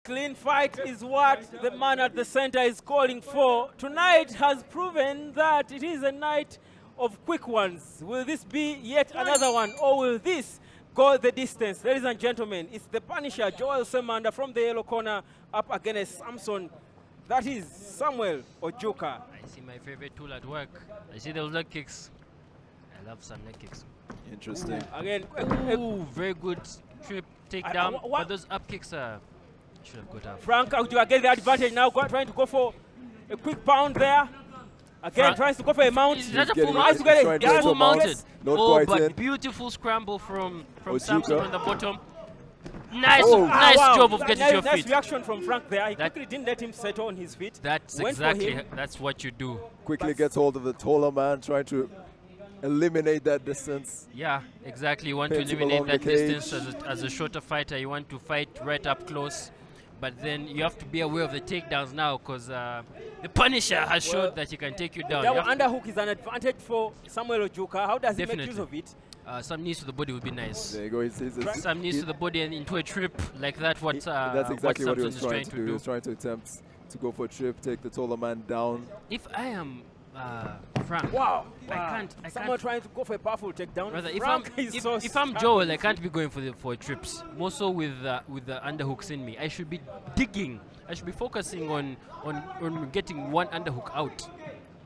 clean fight is what the man at the center is calling for. Tonight has proven that it is a night of quick ones. Will this be yet another one, or will this go the distance? Ladies and gentlemen, it's the Punisher, Joel Semanda, from the yellow corner, up against Samson. That is Samuel OJUKA. I see my favorite tool at work. I see those leg kicks. I love some leg kicks. Interesting. Again, very good trip takedown, but those up kicks should have got up. Frank OJUKA gets the advantage now, trying to go for a quick pound there. Again, tries to go for a mount. Is that a full mount? Yeah, full mounted. Oh, but beautiful scramble from Samson on the bottom. Nice, nice job of getting to your feet. Nice reaction from Frank there. He quickly didn't let him settle on his feet. That's that's what you do. Quickly gets hold of the taller man, trying to eliminate that distance. Yeah, exactly. You want to eliminate that distance as a shorter fighter. You want to fight right up close. But then you have to be aware of the takedowns now, because the Punisher has showed that he can take you down. That underhook is an advantage for Samuel OJUKA. How does he make use of it? Some knees to the body would be nice. There you go. Some knees to the body and into a trip like that. That's exactly what he was trying to do. He was trying to attempt to go for a trip, take the taller man down. If I am Frank, I can't. Someone trying to go for a powerful takedown. Rather, if I'm Joel, I can't be going for trips. More so with the underhooks in me. I should be digging. I should be focusing on getting one underhook out.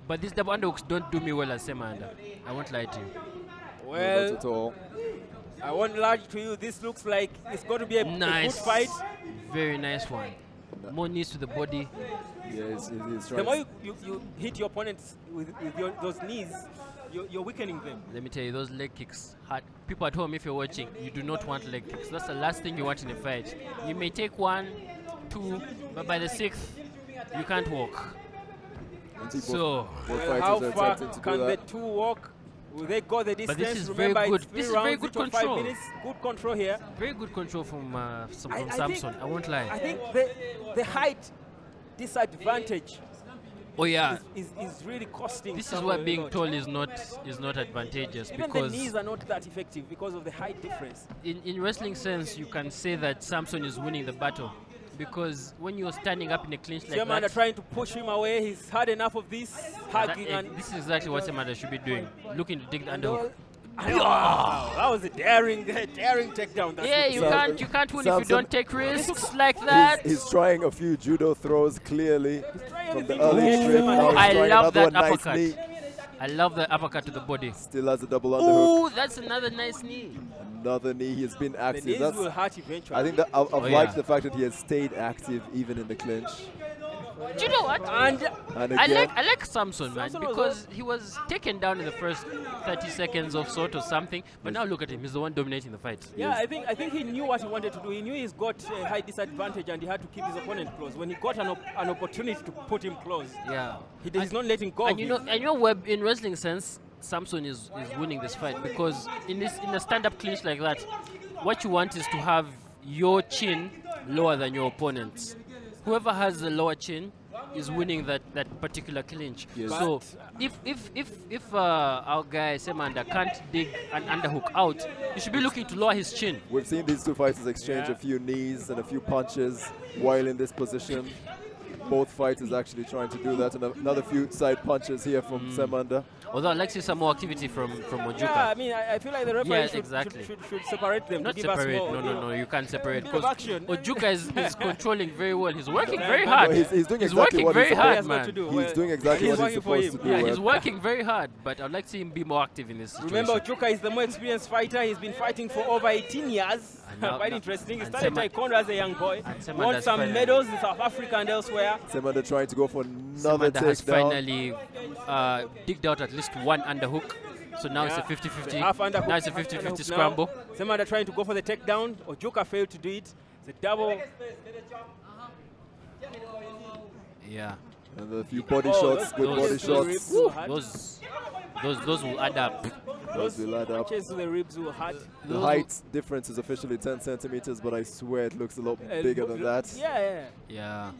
But these double underhooks don't do me well as Semanda. I won't lie to you. Well, not at all. I won't lie to you. This looks like it's going to be a good fight. Very nice one. More knees to the body. Yeah, he's trying. The more you hit your opponents with those knees, you're weakening them. Let me tell you, those leg kicks hurt. People at home, if you're watching, you do not want leg kicks. That's the last thing you want in a fight. You may take 1, 2, but by the 6th, you can't walk. So, how far can the two walk? Will they go the distance? But this is very good. This is very good control. 5 minutes. Good control here. Very good control from Samson. I won't lie. I think the height disadvantage. Oh yeah, is really costing. This is why being tall is not advantageous. Even because the knees are not that effective because of the height difference. In wrestling sense, you can say that Samson is winning the battle. Because when you're standing up in a clinch like Semanda that, trying to push him away. He's had enough of this hugging. This is exactly what Semanda should be doing, looking to dig the underhook. That was a daring takedown. Yeah, you can't win if you don't take risks like that. He's trying a few judo throws clearly from the early strip. I love that uppercut. I love the uppercut to the body. Still has a double underhook. Ooh, that's another nice knee. Another knee. He's been active. The knees will hurt eventually. I think that I've liked the fact that he has stayed active even in the clinch. Do you know what? And I like Samson, man, because he was taken down in the first 30 seconds of sort or something, but now look at him. He's the one dominating the fight. Yeah, I think he knew what he wanted to do. He knew he's got a high disadvantage and he had to keep his opponent close. When he got an opportunity to put him close, he's not letting go. And you know, where in wrestling sense, Samson is winning this fight, because in a stand-up clinch like that, what you want is to have your chin lower than your opponent's. Whoever has the lower chin is winning that particular clinch. Yes. So if our guy Semanda can't dig an underhook out, you should be looking to lower his chin. We've seen these two fighters exchange a few knees and a few punches while in this position. Both fighters actually trying to do that, and another few side punches here from Semanda. Although I'd like to see some more activity from OJUKA. Yeah, I mean, I feel like the referee should separate them. Not separate. No, you can't separate. Because OJUKA is controlling very well. He's working very hard. No, he's doing exactly what he's supposed to do. He's doing exactly what he's supposed to do. Yeah, he's working very hard, but I'd like to see him be more active in this situation. Remember, OJUKA is the more experienced fighter. He's been fighting for over 18 years. Quite interesting. He started taekwondo as a young boy. Won some medals in South Africa and elsewhere. Semanda trying to go for another takedown. Has finally digged out at least one underhook. So now it's a 50-50. Now it's a 50-50 scramble. Semanda trying to go for the takedown. OJUKA failed to do it. It's a double. Yeah. And a few body shots, good body shots. Those will add up. Those will add up. The ribs will hurt. The height difference is officially 10 centimeters, but I swear it looks a lot bigger than that. Yeah.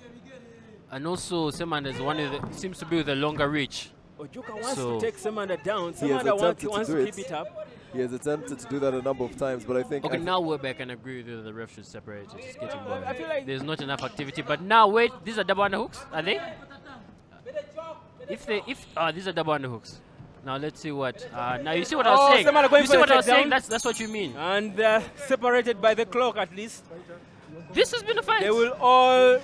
And also, Semanda is seems to be with a longer reach. OJUKA wants to take Semanda down. Semanda wants to keep it up. He has attempted to do that a number of times, but I think... Okay, now we're back and agree with you that the ref should separate it. It's getting boring. I feel like there's not enough activity. But now, wait, these are double underhooks, are they? These are double underhooks. Now let's see what. Now you see what I was saying. You see what I was saying? That's what you mean. And separated by the clock at least. This has been a fight. They will all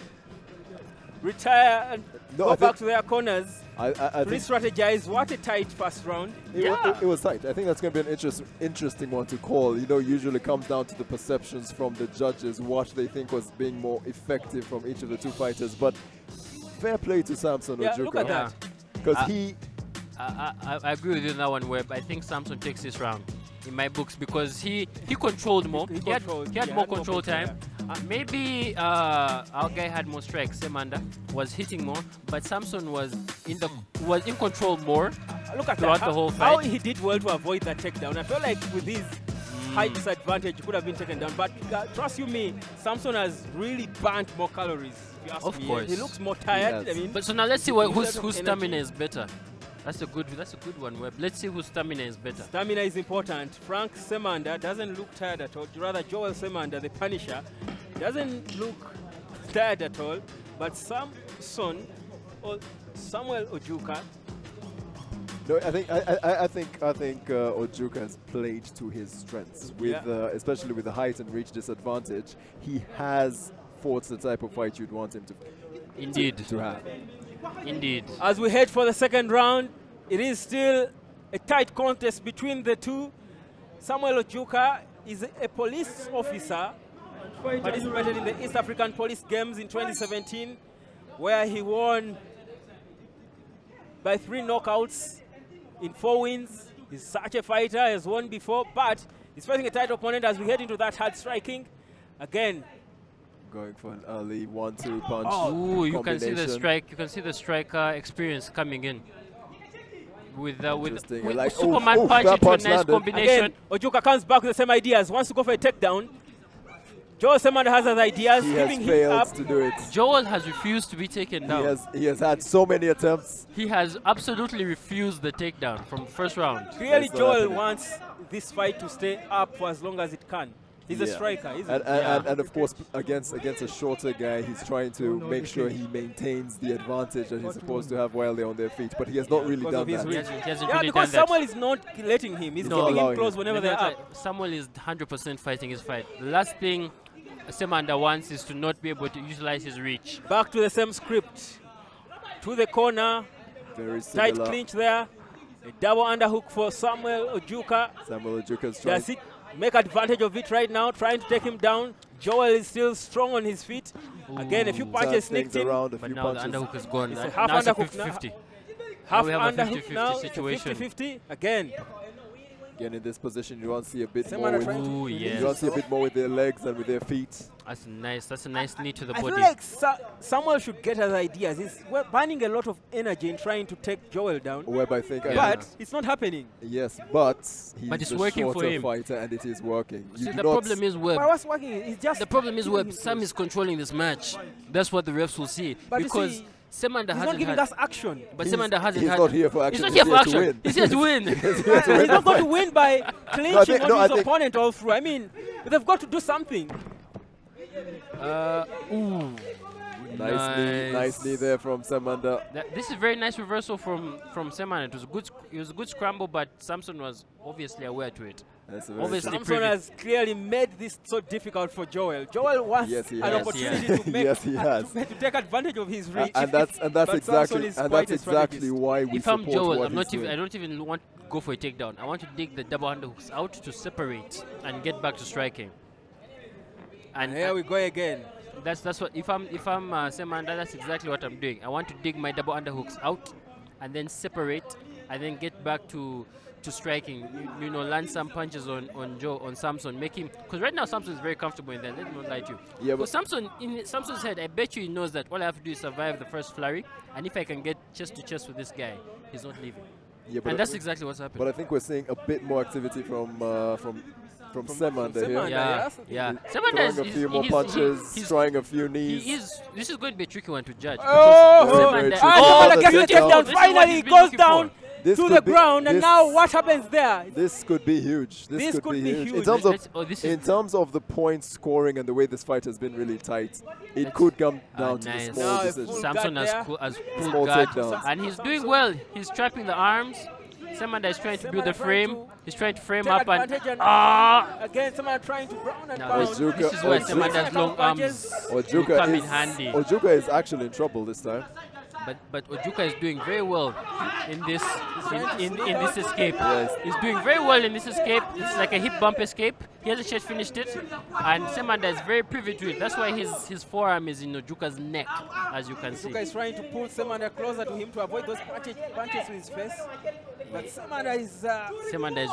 retire and go back to their corners. Re-strategize. What a tight first round. It was tight. I think that's going to be an interesting one to call. You know, usually comes down to the perceptions from the judges, what they think was being more effective from each of the two fighters. But fair play to Samson OJUKA. Look at that. Because I agree with you on that one, Webb. I think Samson takes this round in my books because he controlled more. He had more control time. Maybe our guy had more strikes. SSEMANDA was hitting more, but Samson was in control more. Look at throughout that. The whole fight. How he did well to avoid that takedown. I feel like with his height disadvantage, he could have been taken down. But trust you me, Samson has really burnt more calories. If you ask of me. Course, he looks more tired. Yes. I mean, but so now let's see whose stamina is better. That's a good one, Webb. Let's see whose stamina is better. Stamina is important. Frank SSEMANDA doesn't look tired at all. Rather, Joel SSEMANDA, the Punisher, doesn't look tired at all. But Samson or Samuel OJUKA. No, I think OJUKA has played to his strengths with especially with the height and reach disadvantage. He has fought the type of fight you'd want him to have. Indeed. As we head for the second round, it is still a tight contest between the two. Samuel OJUKA is a police officer, participated in the East African Police Games in 2017, where he won by 3 knockouts in 4 wins. He's such a fighter, has won before, but he's facing a tight opponent as we head into that hard striking. Again, going for an early 1-2 punch. Oh, you can see the strike. You can see the striker experience coming in with Superman punch into a nice combination. Again, OJUKA comes back with the same ideas. Wants to go for a takedown. Joel SSEMANDA has other ideas. He has failed to do it. Joel has refused to be taken down. He has had so many attempts. He has absolutely refused the takedown from first round. Clearly, Joel wants this fight to stay up for as long as it can. He's a striker, isn't he? And of course, against a shorter guy, he's trying to make sure he maintains the advantage that he's supposed to have while they're on their feet. But he has not really done that. He hasn't really because done Samuel is not letting him. He's keeping him close whenever they're up. Samuel is 100% fighting his fight. The last thing SSEMANDA wants is to not be able to utilize his reach. Back to the same script. To the corner. Very similar. Tight clinch there. A double underhook for Samuel OJUKA. Samuel OJUKA's trying. Does he make advantage of it right now, trying to take him down? Joel is still strong on his feet. Again, a few punches sneaked in. But now the underhook is gone. It's a half underhook now. 50-50. Half we have a underhook now. 50-50 situation. 50-50 again. Again, in this position, you want to see a bit more. You want to see a bit more with their legs than with their feet. That's nice. That's a nice knee to the I body. feel like Samuel should get his ideas. He's burning a lot of energy in trying to take Joel down. Webb, I think. But it's not happening. Yes, but he's it's a working for him. fighter, and it is working. See, the problem is Webb. But what's working? It's just the problem is Webb. Sam is controlling this match. That's what the refs will see. But because SSEMANDA hasn't not giving us action. But SSEMANDA hasn't he's had. Not here for action. He's not here for action. He's here to win. He's not going to win by clinching on his opponent all through. I mean, they've got to do something. Nice knee there from SSEMANDA. This is very nice reversal from SSEMANDA. It was a good scramble, but Samson was obviously aware to it. Obviously Samson has clearly made this so difficult for Joel. Joel wants an opportunity to make to take advantage of his reach. And that's exactly why we support. If I'm Joel, I don't even want to go for a takedown. I want to dig the double underhooks out to separate and get back to striking. And here we go again. That's what if I'm SSEMANDA, that's exactly what I'm doing. I want to dig my double underhooks out and then separate and then get back to striking. You know, land some punches on Samson, make him, because right now Samson is very comfortable in there. Let me not lie to you. Yeah, but Samson, in Samson's head, I bet you he knows that all I have to do is survive the first flurry, and if I can get chest to chest with this guy, he's not leaving. Yeah, and that's exactly what's happening. But I think we're seeing a bit more activity from SSEMANDA here. Yeah. SSEMANDA is a few more punches, trying a few knees. This is going to be a tricky one to judge. SSEMANDA gets the takedown. Finally, he goes down. to the ground, and now what happens there? This could be huge. This could be huge. In terms of the point scoring and the way this fight has been really tight, it could come down to the small decision. Samson has pulled guard, and he's doing well. He's trapping the arms. Semanda is trying to build the frame. He's trying to frame up and again, Semanda trying to ground and pound. This is where Semanda's long arms will come in handy. OJUKA is actually in trouble this time. But OJUKA is doing very well in this this escape. Yes. He's doing very well in this escape. It's like a hip bump escape. He hasn't yet finished it, and Semanda is very privy to it. That's why his forearm is in OJUKA's neck, as you can see. OJUKA is trying to pull Semanda closer to him to avoid those punches to his face. But Semanda is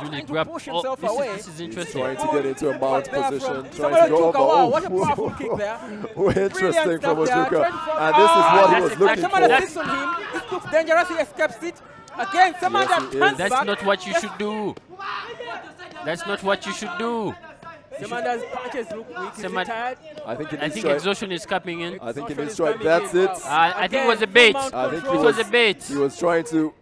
really grabbed. This is interesting. He's trying to get into a mount position, trying to go over. Wow, what a powerful kick there. Interesting from OJUKA. And this is what he was looking for. Semanda sits on him. It looks dangerous. He escapes it. Again, Semanda turns back. That's not what you should do. That's not what you should do. Semanda's punches look weak. Is he tired? I think exhaustion is coming in. I think he needs to. That's it. I think it was a bait. I think it was a bait. He was trying to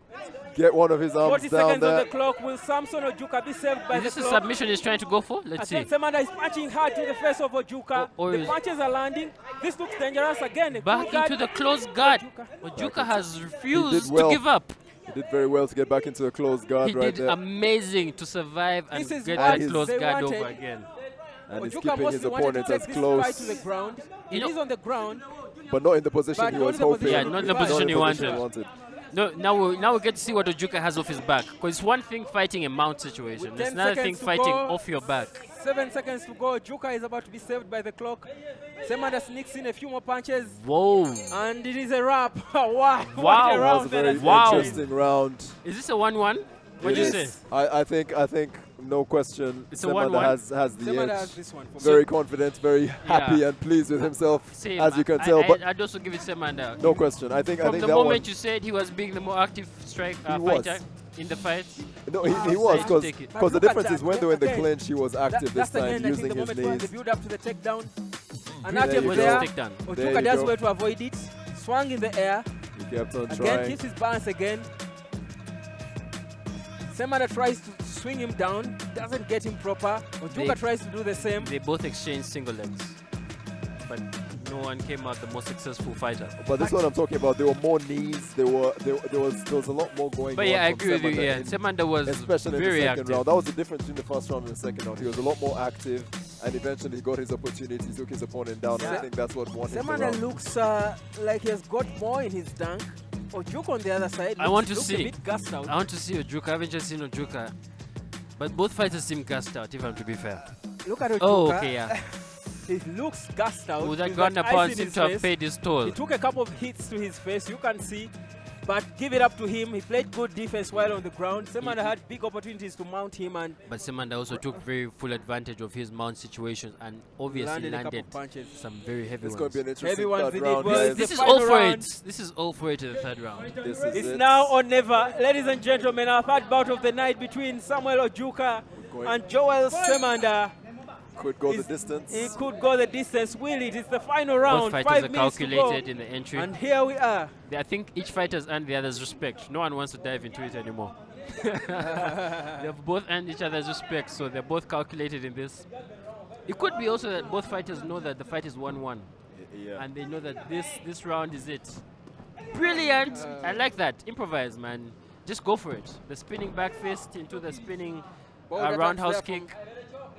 get one of his arms 40 down seconds there. on the clock. Will Samson or OJUKA be saved by the clock? Is this a submission he's trying to go for? Let's see. Semanda is punching hard to the face of OJUKA. The punches are landing. This looks dangerous again. Back into the close guard. OJUKA has refused to give up. He did very well to get back into a close guard right there. He did amazing to survive and get that close guard over again. And he's keeping his opponent as close. To the ground. He is on the ground. But not in the position he was hoping. Yeah, not in the position he wanted. No, now we get to see what OJUKA has off his back. Because it's one thing fighting a mount situation. It's another thing fighting off your back. 7 seconds to go. OJUKA is about to be saved by the clock. Semanda sneaks in a few more punches. Whoa. And it is a wrap. Wow. That was a very interesting round. Is this a 1-1? What do you say? I think no question. It's Semanda has the Semanda edge. has this one. Very confident, very happy and pleased with himself, Same, as you can tell. But I'd also give it Semanda. No question. I think the moment you said he was being the more active fighter in the fight. No, he was, because the difference is when they were in the clinch, he was active this time, using his knees. The build up to the takedown. An attempt there. OJUKA does well to avoid it. Swung in the air. He kept on again, trying. keeps his balance again. Semanda tries to swing him down, doesn't get him proper. OJUKA tries to do the same. They both exchange single legs, but no one came out the most successful fighter. But this is what I'm talking about. There were more knees. There was a lot more going on. But yeah, I agree with you. Yeah, Semanda was especially very in the second active. round. That was the difference between the first round and the second round. He was a lot more active, and eventually he got his opportunity, took his opponent down. Yeah. And I think that's what won him. Semanda looks like he has got more in his tank. OJUKA on the other side. I want to see. A bit gassed out. I want to see OJUKA. I haven't just seen OJUKA, but both fighters seem gassed out. If I'm to be fair. Look at OJUKA. Oh, okay, yeah. He looks gassed out. Well, that ground pound seemed to have paid his toll. He took a couple of hits to his face. You can see. But give it up to him. He played good defense while on the ground. Semanda had big opportunities to mount him, but Semanda also took very full advantage of his mount situations and obviously landed some very heavy ones. It's going to be an interesting third round. This is all for it. This is all for it to the third round. It's now or never. Ladies and gentlemen, our third bout of the night between Samuel OJUKA and Joel Semanda. Could go the distance. He could go the distance. Will it? It's the final round. Both fighters are calculated in the entry. And here we are. I think each fighter has earned the other's respect. No one wants to dive into it anymore. They've both earned each other's respect, so they're both calculated in this. It could be also that both fighters know that the fight is 1-1. Yeah. And they know that this round is it. Brilliant! I like that. Improvise, man. Just go for it. The spinning back fist into the spinning roundhouse kick.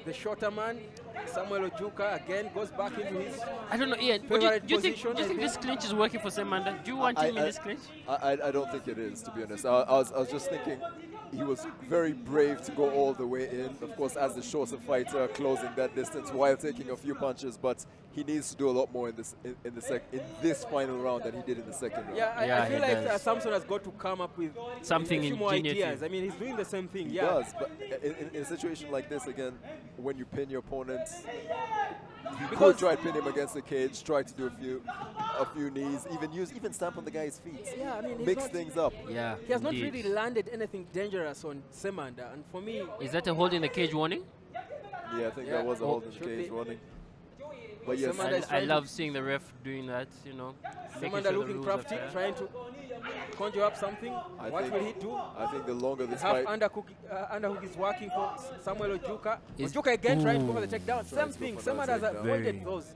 The shorter man, Samuel OJUKA, again goes back into his. I don't know, Ian. Do you think this clinch is working for Semanda? Do you want him in this clinch? I don't think it is, to be honest. I was just thinking he was very brave to go all the way in. Of course, as the shorter fighter, closing that distance while taking a few punches. But he needs to do a lot more in this final round than he did in the second round. Yeah, I feel like Samson has got to come up with something a few more ideas. I mean, he's doing the same thing. He does, but in a situation like this, again, when you pin your opponent, you could try to pin him against the cage, try to do a few knees, even stamp on the guy's feet. Yeah, I mean, mix things up. Yeah, he has not really landed anything dangerous on Semanda, and for me, is that a hold in the cage warning? Yeah, I think that was a hold in the cage warning. But yes, I love seeing the ref doing that, you know. SSEMANDA looking crafty, trying to conjure up something. What will he do? I think the longer this half fight... underhook is working for Samuel OJUKA. OJUKA again trying to go for the takedown. Same thing. SSEMANDA has avoided those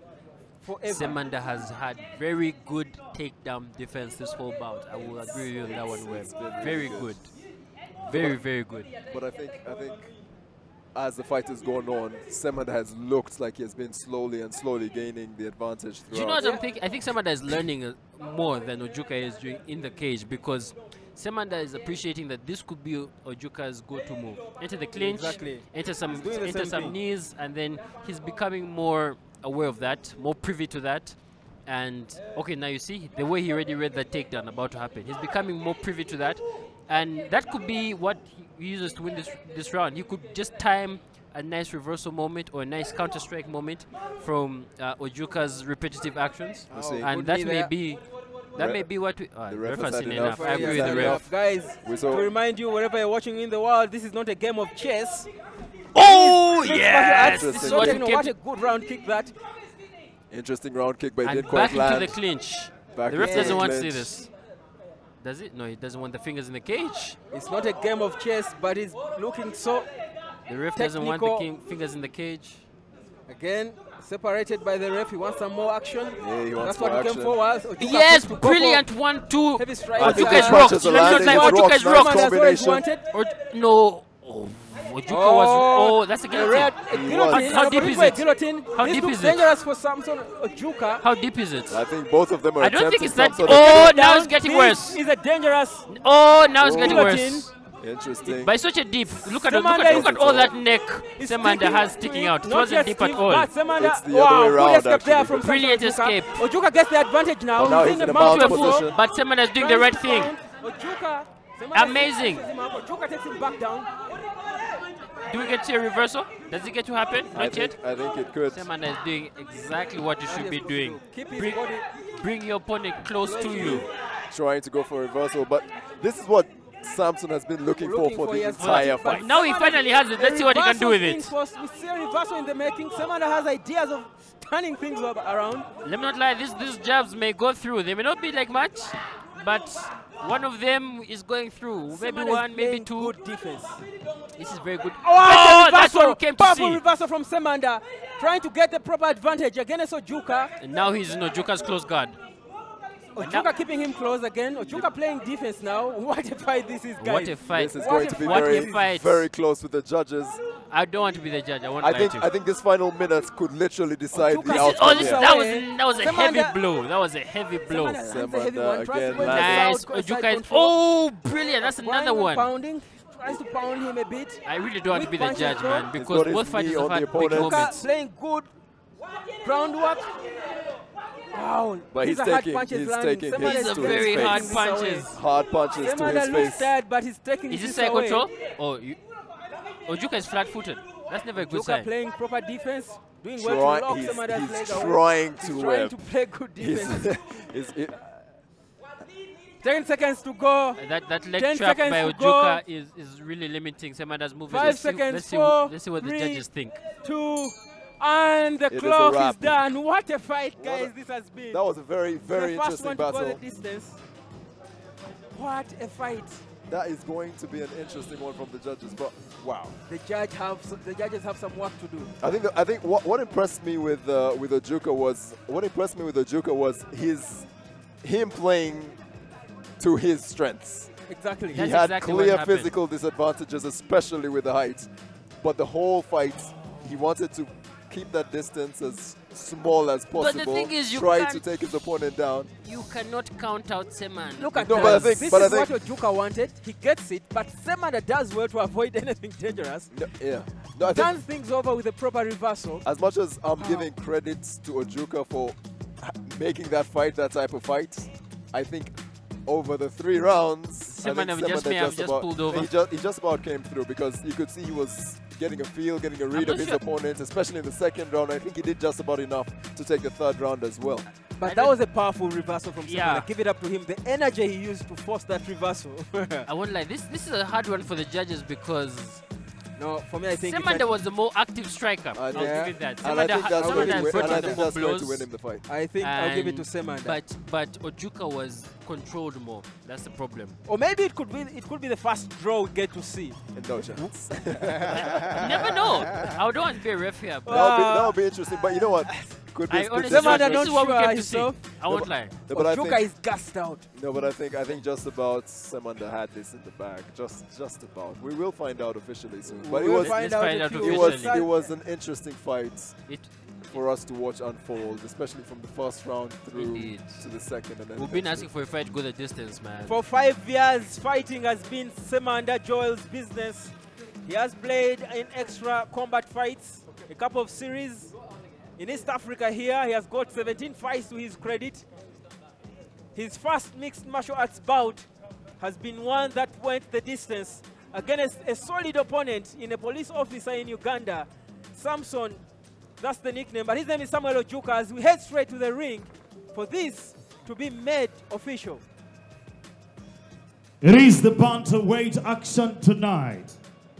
forever. SSEMANDA has had very good takedown defense this whole bout. I will agree with you on that one, Webb. Very good. Very, very good. But I think as the fight has gone on, SSEMANDA has looked like he has been slowly gaining the advantage throughout. Do you know what I'm thinking? I think SSEMANDA is learning more than OJUKA is doing in the cage, because SSEMANDA is appreciating that this could be OJUKA's go-to move. Enter the clinch, enter some knees, and then he's becoming more aware of that, more privy to that. And okay, now you see the way he already read the takedown about to happen. He's becoming more privy to that, and that could be what he uses to win this round. He could just time a nice reversal moment or a nice counter strike moment from OJUKA's repetitive actions, and that may be what we. The ref has seen enough. I agree with the ref. Guys, to remind you, wherever you're watching in the world, this is not a game of chess. Oh yes! What a good round kick that. Interesting round kick, but it and didn't quite land. Back into the clinch. The ref doesn't want to see this. Does it? No, he doesn't want the fingers in the cage. It's not a game of chess, but he's looking so The ref doesn't want the fingers in the cage. Again, separated by the ref. He wants some more action. Yeah, he wants That's what he came for. Yes, brilliant 1-2. Heavy strike. OJUKA's rocked. OJUKA's rocked. No. OJUKA was. Oh, that's a guillotine. How deep is it? How deep is it? Dangerous for Samson OJUKA. How deep is it? I think both of them are. I don't think it's that. Oh, now it's getting worse. Is a dangerous. Oh, now it's getting worse. Interesting. By such a deep, look at all that neck SSEMANDA has sticking out. It wasn't deep at all. It's the other way around, actually. Brilliant escape. OJUKA gets the advantage now. But now he's in the mount position. But SSEMANDA is doing the right thing. Amazing. OJUKA takes him back down. Do we get to a reversal? Does it get to happen? Not yet. I think it could. SSEMANDA is doing exactly what you should be doing. Bring your opponent close to you. Trying to go for a reversal, but this is what Samson has been looking for the entire fight. Now he finally has it. Let's see what he can do with it. We see a reversal in the making. SSEMANDA has ideas of turning things around. Let me not lie, these jabs may go through. They may not be like much, but one of them is going through. Maybe one, maybe two. Good defense. This is very good. Oh, that's what we came to see. Powerful reversal from SSEMANDA, trying to get the proper advantage against OJUKA. And now he's in OJUKA's close guard. OJUKA keeping him close again. OJUKA playing defense now. What a fight this is, guys. What a fight. This is going to be very close with the judges. I don't want to be the judge. I think this final minute could literally decide the outcome. That was a heavy blow. That was a heavy blow. SSEMANDA again. Nice. OJUKA. Oh, brilliant. That's another one. Tries to pound him a bit. I really don't want to be the judge, man, because both fighters have had big moments. Playing good groundwork. Wow. But he's taking his very hard punches. Hard punches to his face. Looks sad, but he's taking Is this side control? Oh, OJUKA is flat-footed. That's never a good sign. Playing proper defense, doing well to lock SSEMANDA's leg away. He's trying to play good defense. 10 seconds to go. That leg trap by OJUKA is really limiting SSEMANDA's movement. 5 seconds. Let's see what the judges think. 2, and the clock is done. What a fight, guys, this has been. That was a very, very interesting battle. The distance. What a fight. That is going to be an interesting one from the judges, but wow. The judges have some work to do. I think what impressed me with OJUKA was him playing to his strengths. Exactly. He had clear physical disadvantages, especially with the height. But the whole fight, he wanted to keep that distance as small as possible. But the thing is, try to take his opponent down. You cannot count out SSEMANDA. Look at that. This is what OJUKA wanted. He gets it, but SSEMANDA does well to avoid anything dangerous. Turns things over with a proper reversal. As much as I'm giving credit to OJUKA for making that fight that type of fight, I think over the 3 rounds, SSEMANDA just pulled over. He just about came through, because you could see he was getting a read of his opponent, especially in the 2nd round. I think he did just about enough to take the 3rd round as well. But that was a powerful reversal from SSEMANDA. Give it up to him. The energy he used to force that reversal. I won't lie. This is a hard one for the judges, because No, for me, I think Semanda was the more active striker. I'll give it that. And I think that's going to win, brought and I in the think more that's going to blows. win him the fight. I think I'll give it to Semanda. But Ojuka was controlled more. That's the problem. Or maybe it could be the first draw we get to see. No chance. You never know. I don't want to be a ref here. But That would be interesting. But you know what? Could be honestly, Semanda this is what we not came sure to see. himself. I won't lie. No, but I Ojuka think, is gassed out. no, but I think just about Semanda had this in the bag. Just about. We will find out officially soon. But We'll it was find let's out find if out you- officially. it was an interesting fight It for us to watch unfold, especially from the first round through Indeed. to the second. And then we've been asking for a fight to go the distance, man. For 5 years, fighting has been Semanda Joel's business. He has played in extra combat fights, a couple of series. In East Africa here, he has got 17 fights to his credit. His first mixed martial arts bout has been one that went the distance against a solid opponent in a police officer in Uganda, Samson. That's the nickname, but his name is Samuel Ojuka. As we head straight to the ring for this to be made official. It is the bantamweight action tonight.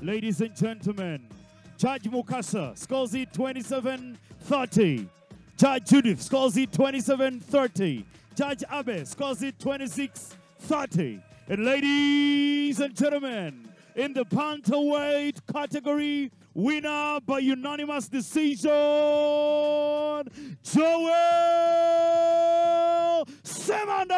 Ladies and gentlemen, Judge Mukasa scores it 27-30. Judge Judith scores it 27-30. Judge Abe scores it 26-30. And ladies and gentlemen, in the bantamweight category, winner by unanimous decision, Joel 'Semanda'.